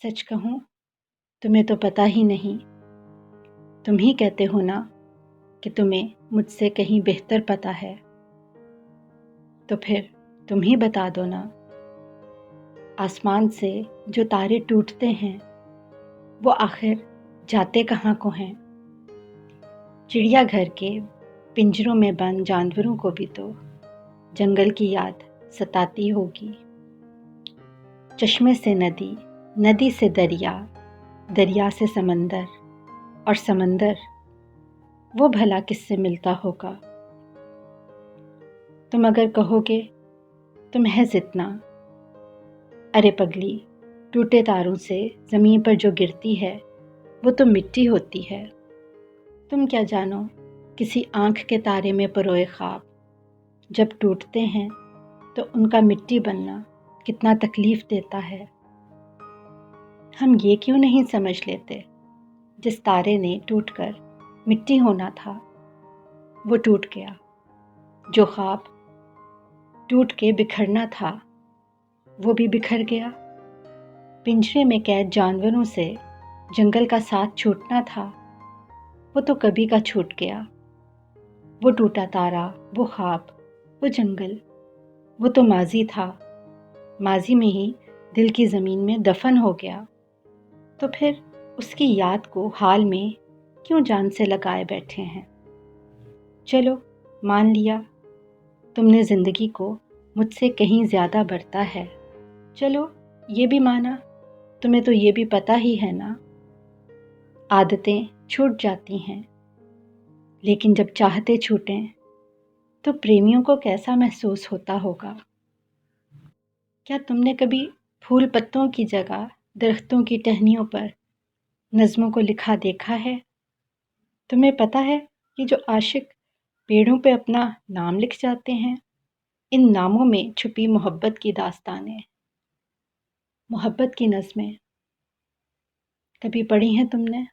सच कहूँ तुम्हें तो पता ही नहीं। तुम ही कहते हो ना कि तुम्हें मुझसे कहीं बेहतर पता है, तो फिर तुम ही बता दो ना। आसमान से जो तारे टूटते हैं वो आखिर जाते कहाँ को हैं। चिड़ियाघर के पिंजरों में बंद जानवरों को भी तो जंगल की याद सताती होगी। चश्मे से नदी, नदी से दरिया, दरिया से समंदर, और समंदर वो भला किससे मिलता होगा। तुम अगर कहोगे तो महज इतना, अरे पगली, टूटे तारों से ज़मीन पर जो गिरती है वो तो मिट्टी होती है। तुम क्या जानो किसी आँख के तारे में परोए ख्वाब जब टूटते हैं तो उनका मिट्टी बनना कितना तकलीफ़ देता है। हम ये क्यों नहीं समझ लेते, जिस तारे ने टूटकर मिट्टी होना था वो टूट गया, जो ख्वाब टूट के बिखरना था वो भी बिखर गया। पिंजरे में कैद जानवरों से जंगल का साथ छूटना था वो तो कभी का छूट गया। वो टूटा तारा, वो ख्वाब, वो जंगल, वो तो माजी था, माजी में ही दिल की ज़मीन में दफन हो गया। तो फिर उसकी याद को हाल में क्यों जान से लगाए बैठे हैं। चलो मान लिया तुमने ज़िंदगी को मुझसे कहीं ज़्यादा बरता है। चलो ये भी माना तुम्हें तो ये भी पता ही है ना, आदतें छूट जाती हैं, लेकिन जब चाहते छूटें तो प्रेमियों को कैसा महसूस होता होगा। क्या तुमने कभी फूल पत्तों की जगह दरख्तों की टहनियों पर नज़्मों को लिखा देखा है। तुम्हें पता है कि जो आशिक पेड़ों पे अपना नाम लिख जाते हैं, इन नामों में छुपी मोहब्बत की दास्तानें, मोहब्बत की नज़में कभी पढ़ी हैं तुमने।